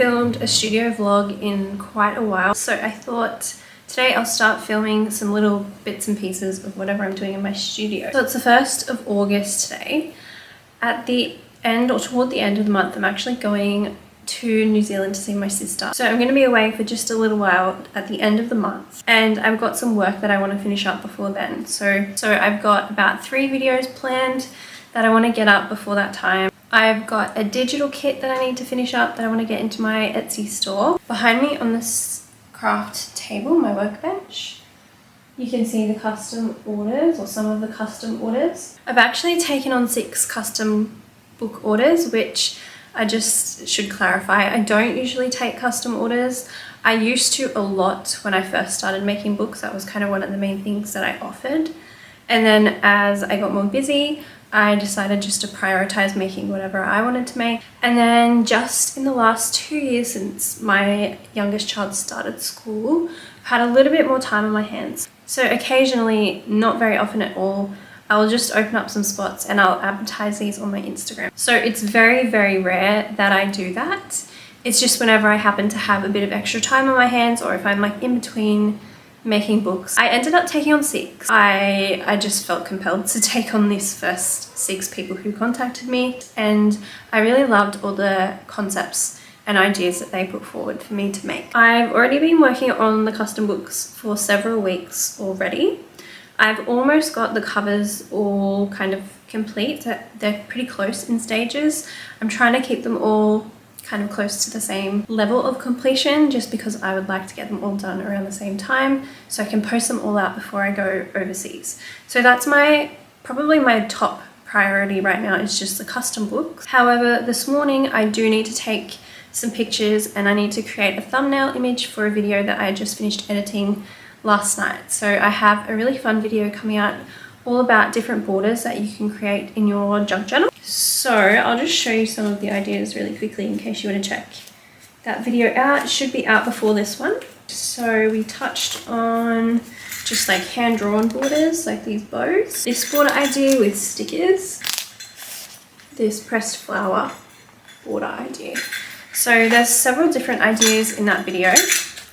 filmed a studio vlog in quite a while, so I thought today I'll start filming some little bits and pieces of whatever I'm doing in my studio. So it's the 1st of August today. At the end or toward the end of the month, I'm actually going to New Zealand to see my sister. So I'm going to be away for just a little while at the end of the month, and I've got some work that I want to finish up before then. So I've got about 3 videos planned that I want to get up before that time. I've got a digital kit that I need to finish up that I want to get into my Etsy store. Behind me on this craft table, my workbench, you can see the custom orders, or some of the custom orders. I've actually taken on 6 custom book orders, which I just should clarify. I don't usually take custom orders. I used to a lot when I first started making books. That was kind of one of the main things that I offered. And then as I got more busy, I decided just to prioritize making whatever I wanted to make. And then just in the last 2 years since my youngest child started school, I've had a little bit more time on my hands. So occasionally, not very often at all, I'll just open up some spots and I'll advertise these on my Instagram. So it's very, very rare that I do that. It's just whenever I happen to have a bit of extra time on my hands, or if I'm like in between making books. I ended up taking on 6. I just felt compelled to take on this first 6 people who contacted me, and I really loved all the concepts and ideas that they put forward for me to make. I've already been working on the custom books for several weeks already. I've almost got the covers all kind of complete. They're pretty close in stages. I'm trying to keep them all kind of close to the same level of completion, just because I would like to get them all done around the same time so I can post them all out before I go overseas. So that's probably my top priority right now, is just the custom books. However, this morning I do need to take some pictures and I need to create a thumbnail image for a video that I just finished editing last night. So I have a really fun video coming out all about different borders that you can create in your junk journal. So I'll just show you some of the ideas really quickly in case you want to check that video out. It should be out before this one. So we touched on just like hand-drawn borders, like these bows. This border idea with stickers. This pressed flower border idea. So there's several different ideas in that video.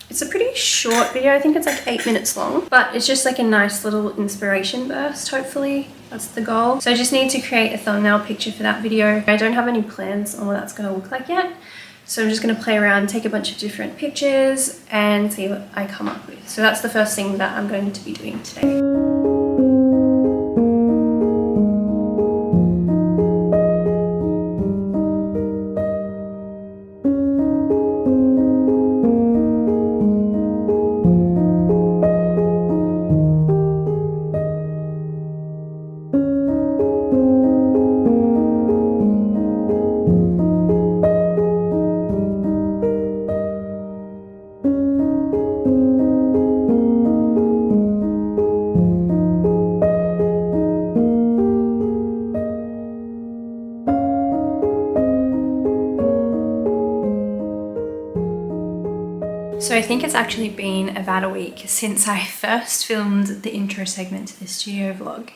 It's a pretty short video, I think it's like 8 minutes long, but it's just like a nice little inspiration burst, hopefully. That's the goal. So I just need to create a thumbnail picture for that video. I don't have any plans on what that's going to look like yet, so I'm just going to play around, take a bunch of different pictures and see what I come up with. So that's the first thing that I'm going to be doing today. So I think it's actually been about a week since I first filmed the intro segment to this studio vlog.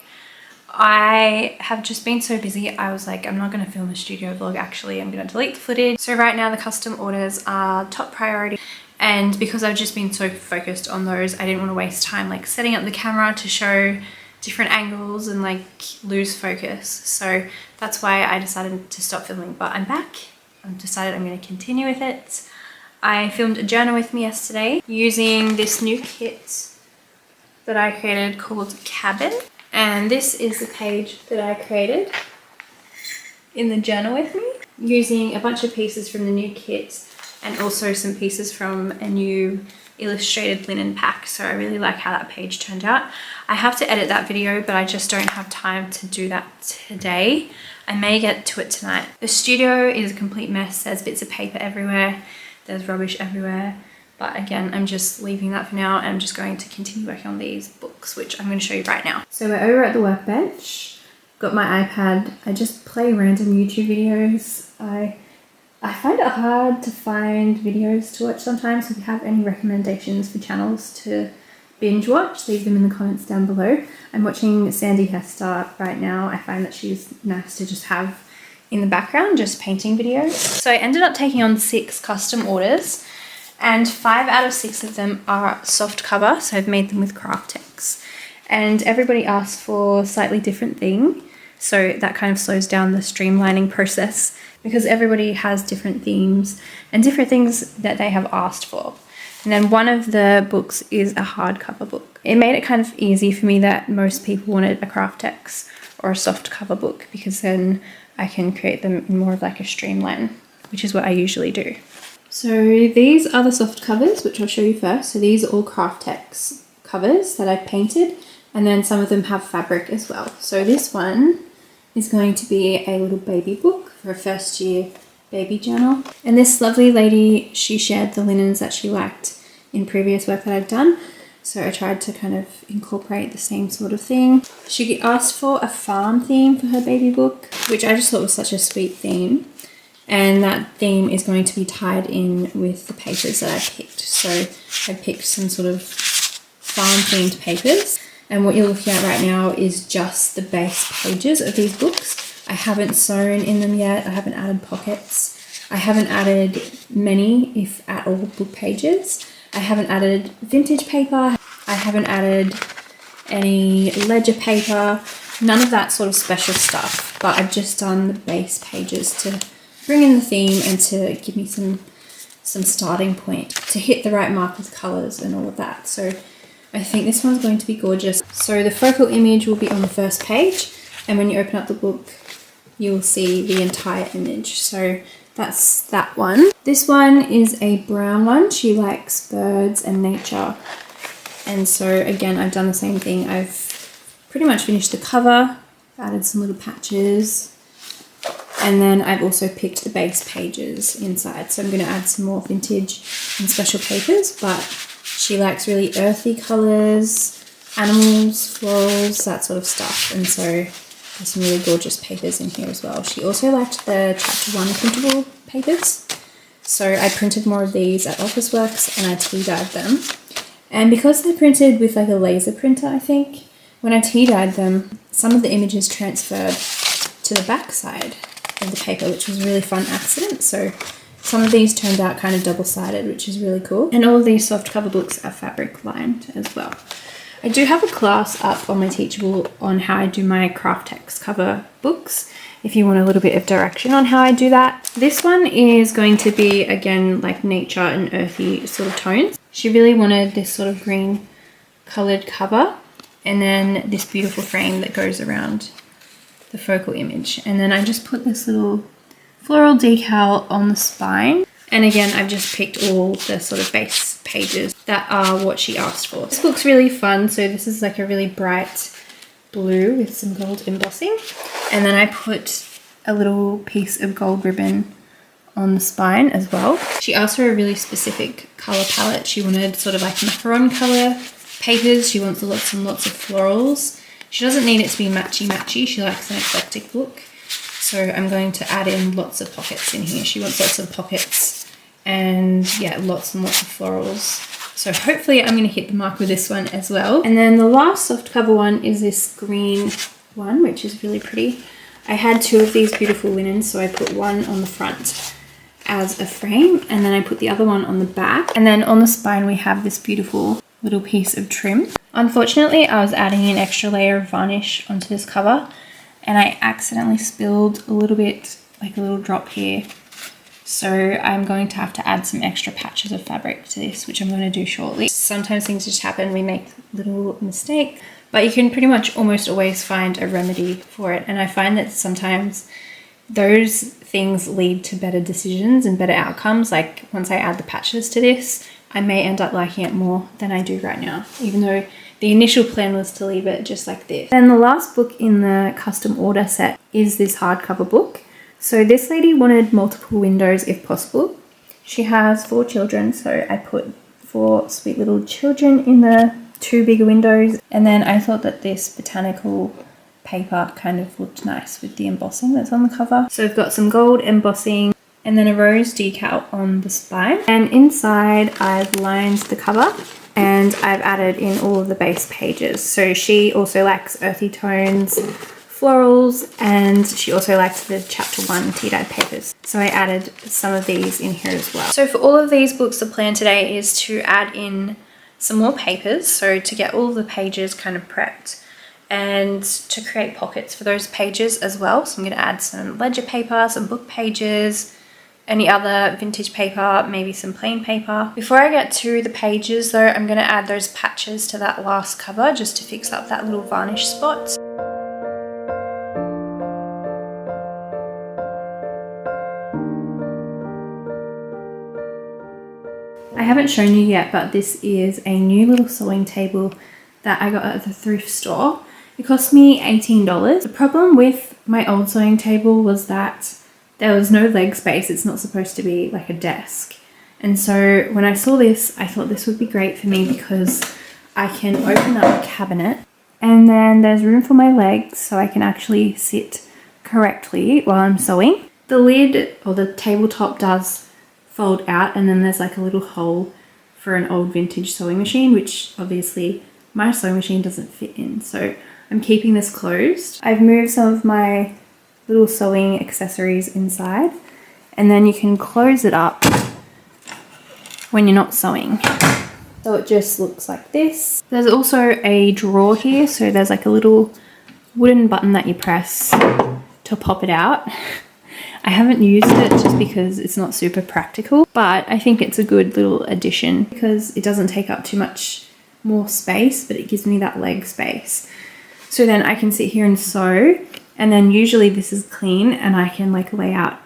I have just been so busy, I was like, I'm not going to film a studio vlog actually, I'm going to delete the footage. So right now the custom orders are top priority, and because I've just been so focused on those, I didn't want to waste time like setting up the camera to show different angles and like lose focus. So that's why I decided to stop filming, but I'm back. I've decided I'm going to continue with it. I filmed a journal with me yesterday using this new kit that I created called Cabin. And this is the page that I created in the journal with me, using a bunch of pieces from the new kit and also some pieces from a new illustrated linen pack. So I really like how that page turned out. I have to edit that video, but I just don't have time to do that today. I may get to it tonight. The studio is a complete mess. There's bits of paper everywhere. There's rubbish everywhere. But again, I'm just leaving that for now, and I'm just going to continue working on these books, which I'm going to show you right now. So we're over at the workbench. Got my iPad. I just play random YouTube videos. I find it hard to find videos to watch sometimes. If you have any recommendations for channels to binge watch, leave them in the comments down below. I'm watching Sandy Hester right now. I find that she's nice to just have in the background, just painting videos. So I ended up taking on 6 custom orders, and 5 out of 6 of them are soft cover, so I've made them with craft text. And everybody asked for a slightly different thing, so that kind of slows down the streamlining process because everybody has different themes and different things that they have asked for. And then one of the books is a hardcover book. It made it kind of easy for me that most people wanted a craft text or a soft cover book, because then I can create them in more of like a streamline, which is what I usually do. So these are the soft covers, which I'll show you first. So these are all craft text covers that I've painted, and then some of them have fabric as well. So this one is going to be a little baby book for a first year baby journal. And this lovely lady, she shared the linens that she liked in previous work that I've done. So I tried to kind of incorporate the same sort of thing. She asked for a farm theme for her baby book, which I just thought was such a sweet theme. And that theme is going to be tied in with the papers that I picked. So I picked some sort of farm themed papers. And what you're looking at right now is just the base pages of these books. I haven't sewn in them yet. I haven't added pockets. I haven't added many, if at all, book pages. I haven't added vintage paper. I haven't added any ledger paper. None of that sort of special stuff. But I've just done the base pages to bring in the theme and to give me some starting point to hit the right mark with colours and all of that. So I think this one's going to be gorgeous. So the focal image will be on the first page, and when you open up the book, you'll see the entire image. So that's that one. This one is a brown one. She likes birds and nature. And so again, I've done the same thing. I've pretty much finished the cover, added some little patches, and then I've also picked the base pages inside. So I'm going to add some more vintage and special papers, but she likes really earthy colours, animals, florals, that sort of stuff. And so there's some really gorgeous papers in here as well. She also liked the chapter 1 printable papers. So I printed more of these at Officeworks and I tea-dyed them. And because they're printed with like a laser printer, I think, when I tea-dyed them, some of the images transferred to the back side of the paper, which was a really fun accident. So some of these turned out kind of double-sided, which is really cool. And all of these soft cover books are fabric lined as well. I do have a class up on my Teachable on how I do my craft text cover books, if you want a little bit of direction on how I do that. This one is going to be, again, like nature and earthy sort of tones. She really wanted this sort of green coloured cover, and then this beautiful frame that goes around the focal image. And then I just put this little floral decal on the spine. And again, I've just picked all the sort of base pages that are what she asked for. This book's really fun. So this is like a really bright blue with some gold embossing. And then I put a little piece of gold ribbon on the spine as well. She asked for a really specific color palette. She wanted sort of like macaron color papers. She wants lots and lots of florals. She doesn't need it to be matchy-matchy. She likes an eclectic look. So I'm going to add in lots of pockets in here. She wants lots of pockets and yeah, lots and lots of florals. So hopefully I'm going to hit the mark with this one as well. And then the last soft cover one is this green one, which is really pretty. I had 2 of these beautiful linens, so I put one on the front as a frame, and then I put the other one on the back. And then on the spine we have this beautiful little piece of trim. Unfortunately, I was adding an extra layer of varnish onto this cover, and I accidentally spilled a little bit, like a little drop here. So I'm going to have to add some extra patches of fabric to this, which I'm going to do shortly. Sometimes things just happen, we make little mistakes, but you can pretty much almost always find a remedy for it. And I find that sometimes those things lead to better decisions and better outcomes. Like once I add the patches to this, I may end up liking it more than I do right now, even though the initial plan was to leave it just like this. And the last book in the custom order set is this hardcover book. So this lady wanted multiple windows if possible. She has 4 children, so I put 4 sweet little children in the 2 bigger windows. And then I thought that this botanical paper kind of looked nice with the embossing that's on the cover. So I've got some gold embossing and then a rose decal on the spine. And inside I've lined the cover and I've added in all of the base pages. So she also likes earthy tones, florals, and she also liked the chapter 1 tea dye papers. So I added some of these in here as well. So for all of these books, the plan today is to add in some more papers, so to get all of the pages kind of prepped and to create pockets for those pages as well. So I'm going to add some ledger paper, some book pages, any other vintage paper, maybe some plain paper. Before I get to the pages though, I'm going to add those patches to that last cover just to fix up that little varnish spot. I haven't shown you yet, but this is a new little sewing table that I got at the thrift store. It cost me $18. The problem with my old sewing table was that there was no leg space. It's not supposed to be like a desk. And so when I saw this, I thought this would be great for me because I can open up a cabinet and then there's room for my legs so I can actually sit correctly while I'm sewing. The lid or the tabletop does fold out, and then there's like a little hole for an old vintage sewing machine, which obviously my sewing machine doesn't fit in. So I'm keeping this closed. I've moved some of my little sewing accessories inside, and then you can close it up when you're not sewing. So it just looks like this. There's also a drawer here, so there's like a little wooden button that you press to pop it out. I haven't used it just because it's not super practical, but I think it's a good little addition because it doesn't take up too much more space, but it gives me that leg space. So then I can sit here and sew, and then usually this is clean and I can like lay out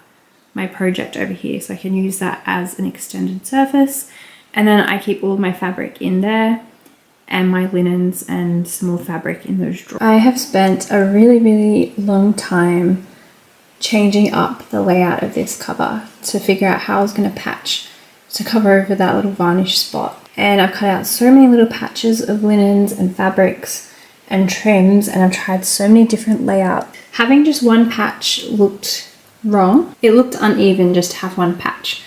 my project over here, so I can use that as an extended surface. And then I keep all of my fabric in there and my linens and some more fabric in those drawers. I have spent a really long time changing up the layout of this cover to figure out how I was going to patch to cover over that little varnish spot. And I've cut out so many little patches of linens and fabrics and trims, and I've tried so many different layouts. Having just one patch looked wrong. It looked uneven just to have one patch.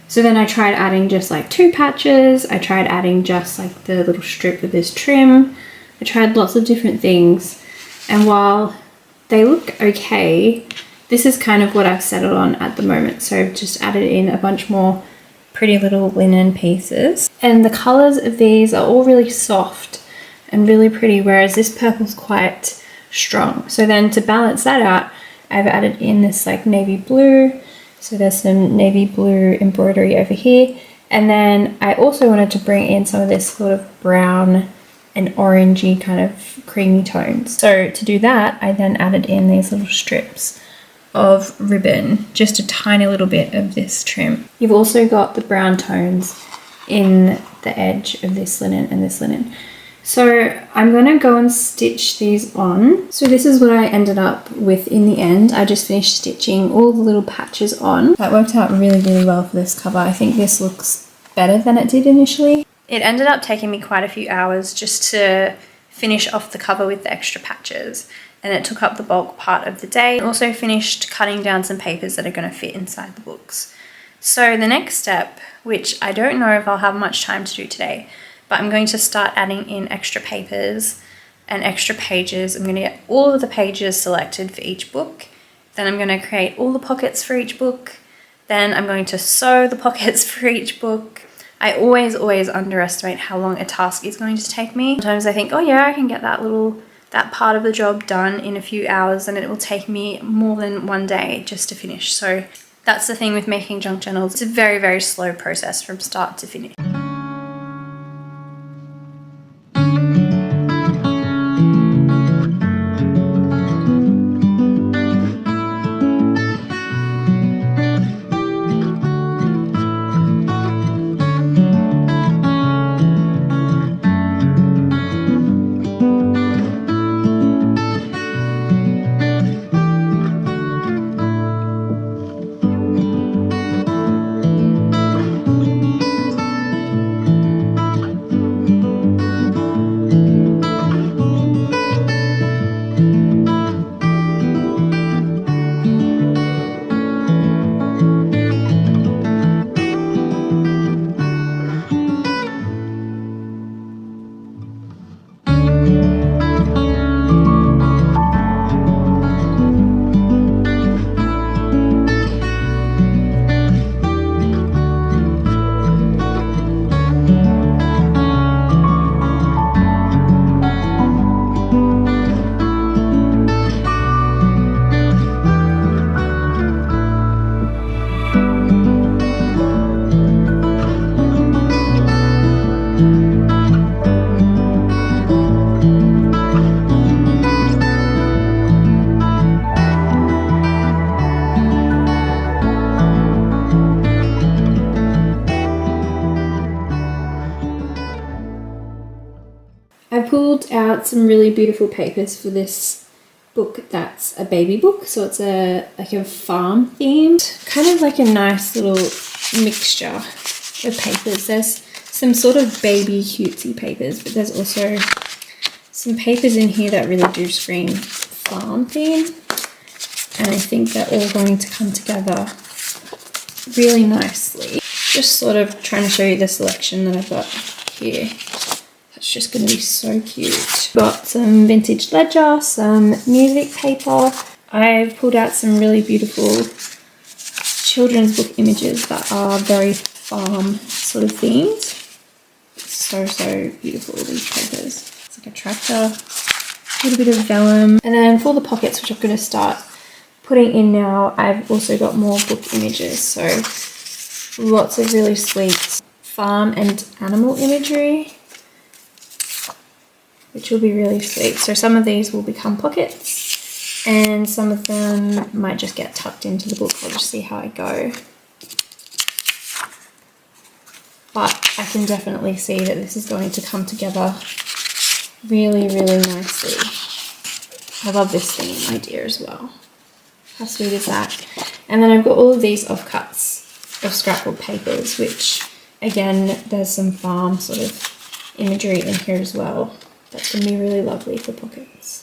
So then I tried adding just like 2 patches. I tried adding just like the little strip of this trim. I tried lots of different things, and while they look okay, this is kind of what I've settled on at the moment. So I've just added in a bunch more pretty little linen pieces. And the colors of these are all really soft and really pretty, whereas this purple's quite strong. So then to balance that out, I've added in this like navy blue. So there's some navy blue embroidery over here. And then I also wanted to bring in some of this sort of brown and orangey kind of creamy tones. So to do that, I then added in these little strips of ribbon, just a tiny little bit of this trim. You've also got the brown tones in the edge of this linen and this linen. So I'm going to go and stitch these on. So this is what I ended up with in the end. I just finished stitching all the little patches on. That worked out really well for this cover. I think this looks better than it did initially. It ended up taking me quite a few hours just to finish off the cover with the extra patches, and it took up the bulk part of the day. I also finished cutting down some papers that are going to fit inside the books. So the next step, which I don't know if I'll have much time to do today, but I'm going to start adding in extra papers and extra pages. I'm going to get all of the pages selected for each book. Then I'm going to create all the pockets for each book. Then I'm going to sew the pockets for each book. I always underestimate how long a task is going to take me. Sometimes I think, oh yeah, I can get that part of the job done in a few hours, and it will take me more than one day just to finish. So that's the thing with making junk journals. It's a very slow process from start to finish. pulled out some really beautiful papers for this book that's a baby book. So it's like a farm themed, kind of like a nice little mixture of papers. There's some sort of baby cutesy papers, but there's also some papers in here that really do scream farm theme. And I think they're all going to come together really nicely. Just sort of trying to show you the selection that I've got here. That's just going to be so cute. Got some vintage ledger, some music paper. I've pulled out some really beautiful children's book images that are very farm sort of themed. So beautiful, these papers. It's like a tractor, a little bit of vellum. And then for the pockets, which I'm going to start putting in now, I've also got more book images. So lots of really sweet farm and animal imagery, which will be really sweet. So some of these will become pockets and some of them might just get tucked into the book. I'll just see how I go. But I can definitely see that this is going to come together really, really nicely. I love this theme idea as well. How sweet is that? And then I've got all of these offcuts of scrapbook papers, which again, there's some farm sort of imagery in here as well. That's going to be really lovely for pockets.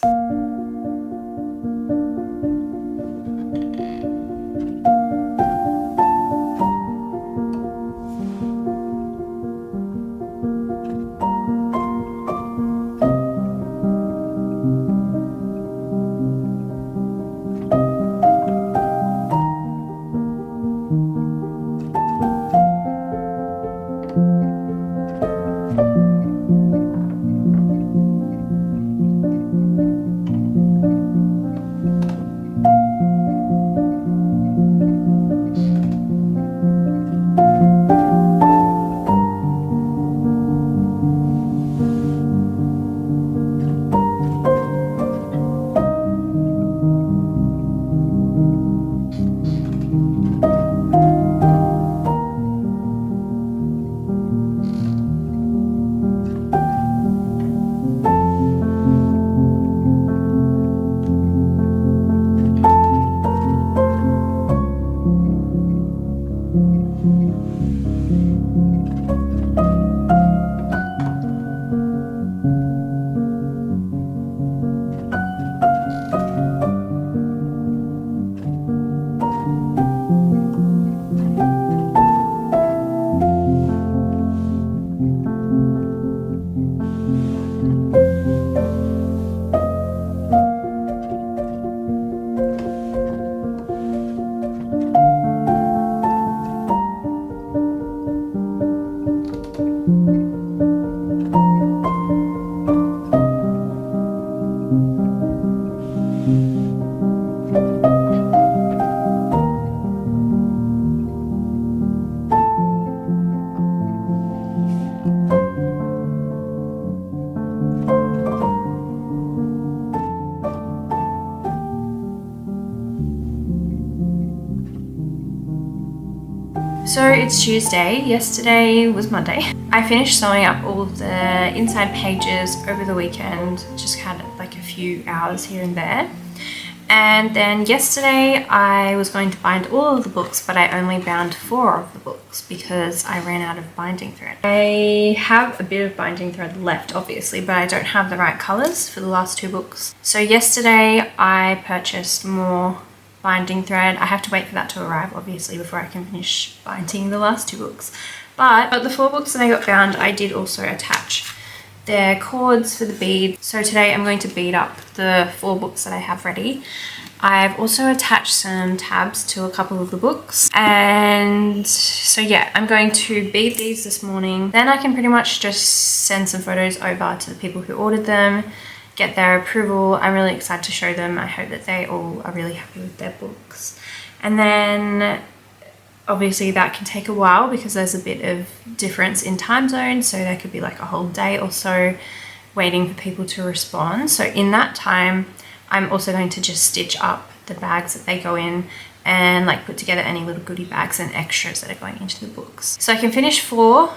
So it's Tuesday, yesterday was Monday. I finished sewing up all of the inside pages over the weekend, just had like a few hours here and there. And then yesterday I was going to bind all of the books, but I only bound 4 of the books because I ran out of binding thread. I have a bit of binding thread left obviously, but I don't have the right colours for the last 2 books. So yesterday I purchased more binding thread. I have to wait for that to arrive obviously before I can finish binding the last 2 books. But the 4 books that I got bound, I did also attach their cords for the beads. So today I'm going to bead up the 4 books that I have ready. I've also attached some tabs to a couple of the books. And so yeah, I'm going to bead these this morning. Then I can pretty much just send some photos over to the people who ordered them, get their approval. I'm really excited to show them. I hope that they all are really happy with their books. And then obviously that can take a while because there's a bit of difference in time zones. So there could be like a whole day or so waiting for people to respond. So in that time, I'm also going to just stitch up the bags that they go in and like put together any little goodie bags and extras that are going into the books. So I can finish 4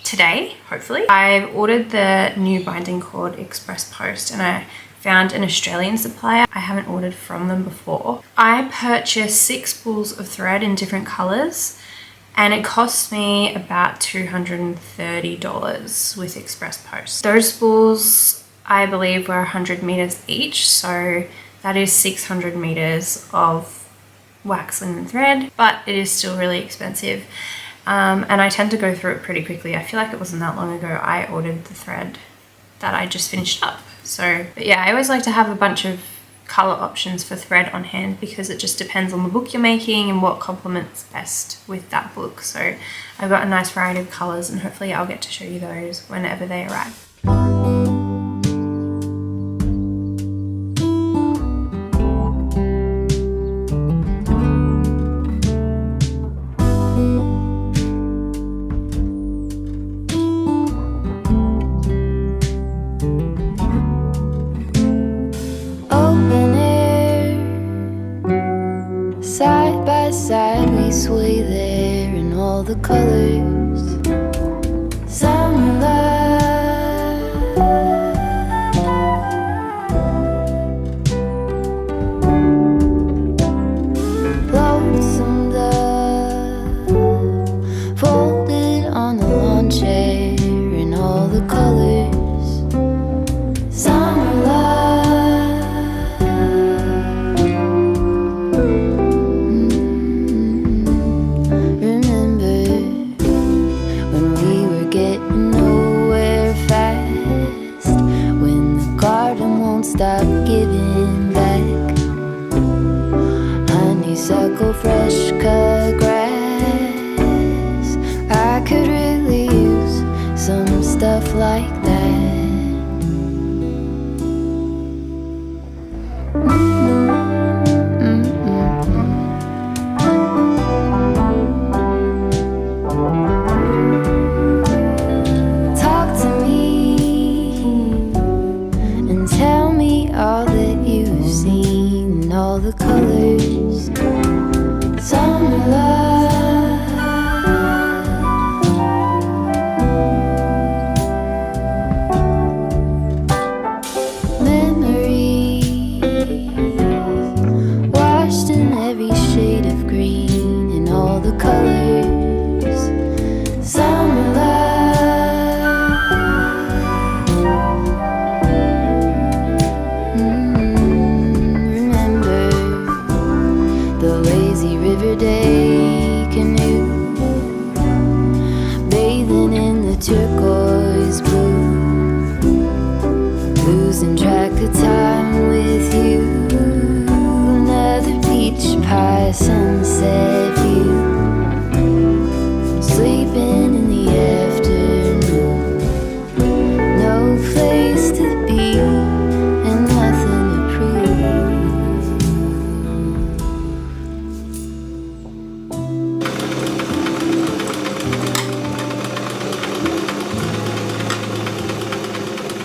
today, hopefully. I've ordered the new binding cord express post and I found an Australian supplier. I haven't ordered from them before. I purchased 6 spools of thread in different colors and it cost me about $230 with express post. Those spools I believe were 100 meters each, so that is 600 meters of wax linen thread, but it is still really expensive. And I tend to go through it pretty quickly. I feel like it wasn't that long ago I ordered the thread that I just finished up. So, but yeah, I always like to have a bunch of color options for thread on hand because it just depends on the book you're making and what complements best with that book. So I've got a nice variety of colors and hopefully I'll get to show you those whenever they arrive. Side by side we sway there in all the colors. Summer love, lonesome dove, folded on the lawn chair in all the colors. Summer love. Stop giving back. Honeysuckle, fresh cut grass. I could really use some stuff like that. Talk to me and tell me all that you've seen, all the colors. Summer love, memories washed in every shade of green and all the colors. Summer love. Day canoe, bathing in the turquoise blue, losing track of time with you. Another peach pie sunset view, sleeping in the afternoon. No place to be and nothing to prove.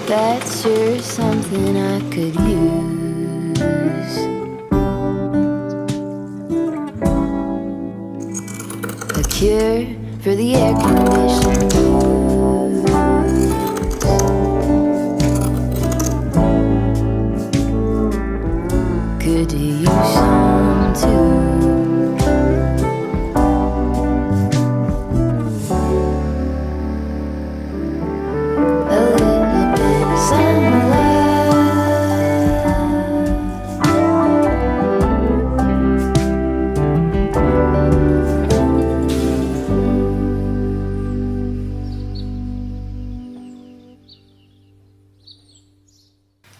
That's sure something I could use. A cure for the air conditioning blues. Could use some too.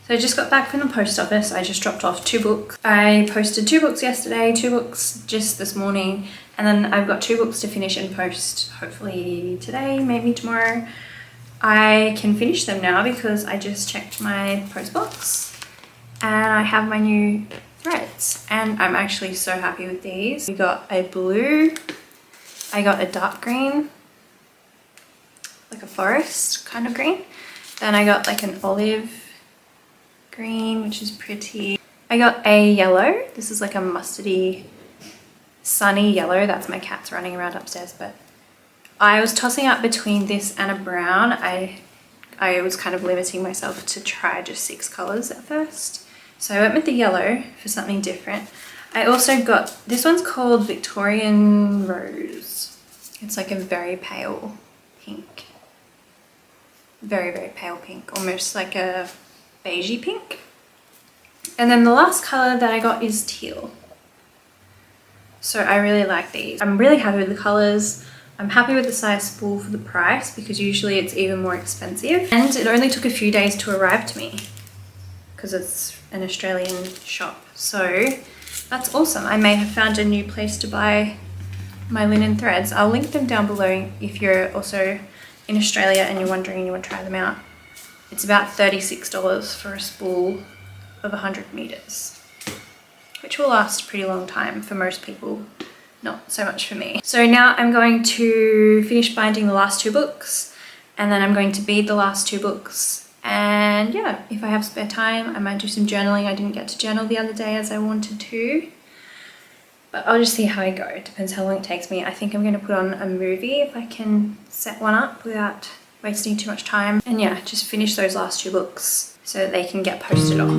So I just got back from the post office. I just dropped off 2 books. I posted 2 books yesterday, 2 books just this morning, and then I've got 2 books to finish and post hopefully today, maybe tomorrow. I can finish them now because I just checked my post box and I have my new threads and I'm actually so happy with these. We got a blue, I got a dark green, like a forest kind of green. Then I got like an olive green, which is pretty. I got a yellow. This is like a mustardy, sunny yellow. That's my cats running around upstairs, but I was tossing up between this and a brown. I was kind of limiting myself to try just 6 colors at first. So I went with the yellow for something different. I also got, this one's called Victorian Rose. It's like a very pale pink. Very, very pale pink, almost like a beigey pink. And then the last color that I got is teal. So I really like these. I'm really happy with the colors. I'm happy with the size spool for the price because usually it's even more expensive. And it only took a few days to arrive to me because it's an Australian shop. So that's awesome. I may have found a new place to buy my linen threads. I'll link them down below if you're also in Australia and you're wondering and you want to try them out. It's about $36 for a spool of 100 meters, which will last a pretty long time for most people, not so much for me. So now I'm going to finish binding the last 2 books, and then I'm going to bead the last 2 books. And yeah, if I have spare time, I might do some journaling. I didn't get to journal the other day as I wanted to, but I'll just see how I go. It depends how long it takes me. I think I'm going to put on a movie if I can set one up without wasting too much time. And yeah, just finish those last 2 books so that they can get posted off.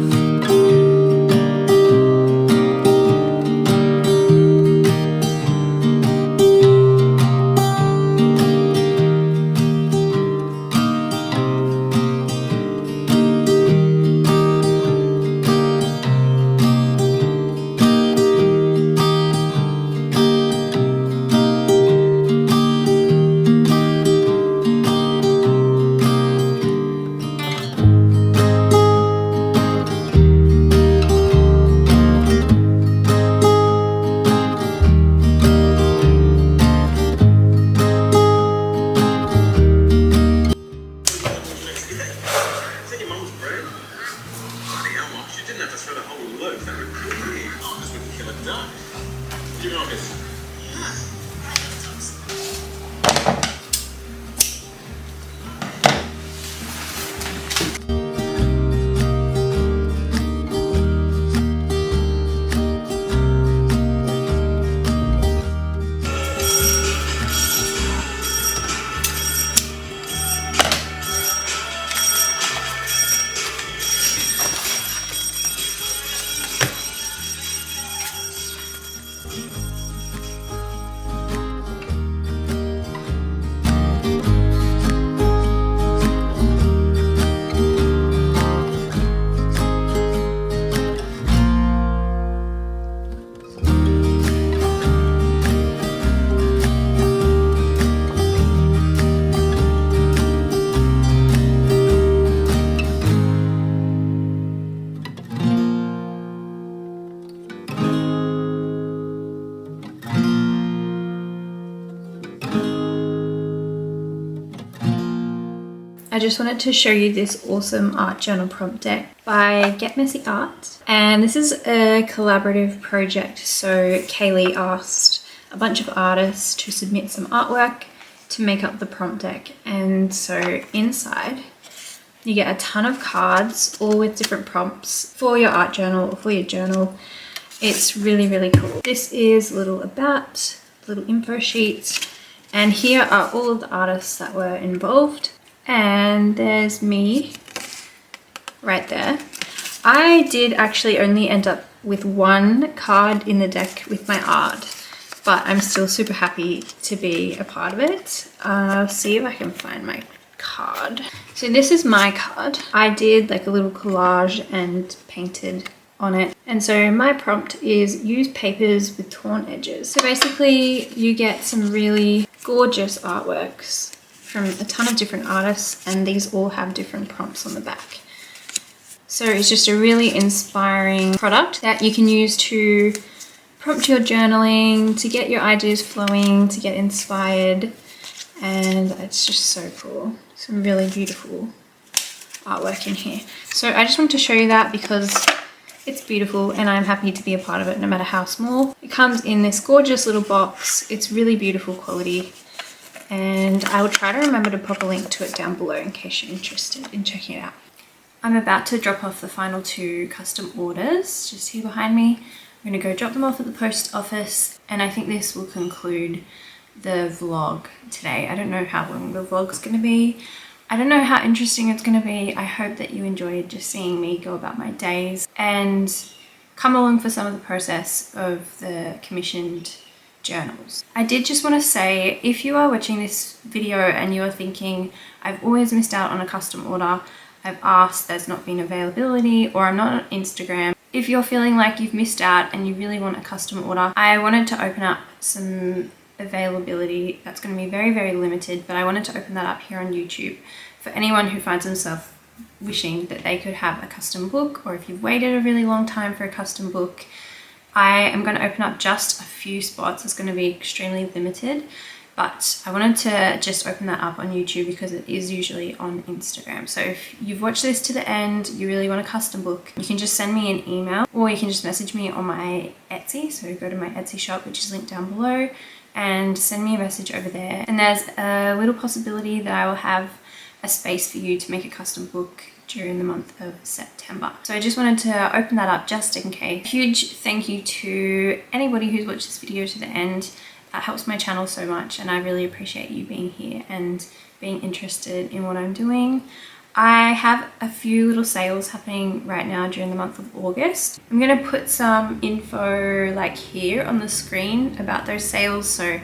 I just wanted to show you this awesome art journal prompt deck by Get Messy Art. And this is a collaborative project. So Kaylee asked a bunch of artists to submit some artwork to make up the prompt deck. And so inside you get a ton of cards, all with different prompts for your art journal or for your journal. It's really, really cool. This is a little about, little info sheet. And here are all of the artists that were involved. And there's me right there. I did actually only end up with 1 card in the deck with my art, but I'm still super happy to be a part of it. I'll see if I can find my card. So this is my card. I did like a little collage and painted on it. And so my prompt is use papers with torn edges. So basically you get some really gorgeous artworks from a ton of different artists, and these all have different prompts on the back. So it's just a really inspiring product that you can use to prompt your journaling, to get your ideas flowing, to get inspired, and it's just so cool. Some really beautiful artwork in here. So I just wanted to show you that because it's beautiful and I'm happy to be a part of it no matter how small. It comes in this gorgeous little box. It's really beautiful quality. And I will try to remember to pop a link to it down below in case you're interested in checking it out. I'm about to drop off the final 2 custom orders just here behind me. I'm going to go drop them off at the post office, and I think this will conclude the vlog today. I don't know how long the vlog's gonna be. I don't know how interesting it's gonna be. I hope that you enjoyed just seeing me go about my days and come along for some of the process of the commissioned journals. I did just want to say, if you are watching this video and you're thinking, I've always missed out on a custom order, I've asked, there's not been availability, or I'm not on Instagram. If you're feeling like you've missed out and you really want a custom order, I wanted to open up some availability that's going to be very, very limited, but I wanted to open that up here on YouTube for anyone who finds themselves wishing that they could have a custom book, or if you've waited a really long time for a custom book. I am going to open up just a few spots. It's going to be extremely limited, but I wanted to just open that up on YouTube because it is usually on Instagram. So if you've watched this to the end, you really want a custom book, you can just send me an email, or you can just message me on my Etsy. So go to my Etsy shop, which is linked down below, and send me a message over there. And there's a little possibility that I will have a space for you to make a custom book during the month of September. So I just wanted to open that up just in case. Huge thank you to anybody who's watched this video to the end. That helps my channel so much, and I really appreciate you being here and being interested in what I'm doing. I have a few little sales happening right now during the month of August. I'm going to put some info like here on the screen about those sales. So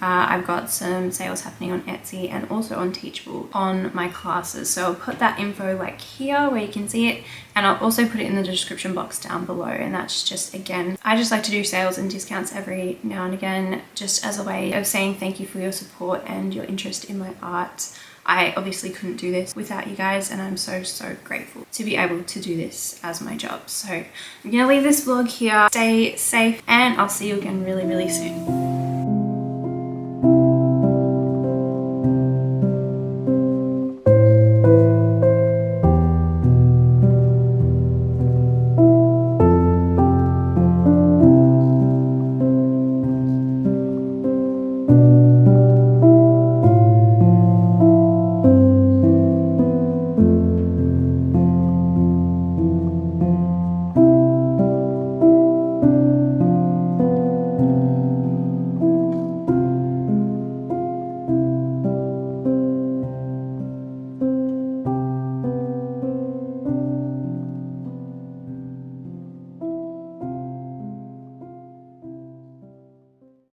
I've got some sales happening on Etsy and also on Teachable on my classes. So I'll put that info like here where you can see it, and I'll also put it in the description box down below. And that's just, again, I just like to do sales and discounts every now and again, just as a way of saying thank you for your support and your interest in my art. I obviously couldn't do this without you guys, and I'm so, so grateful to be able to do this as my job. So I'm gonna leave this vlog here. Stay safe, and I'll see you again really, really soon.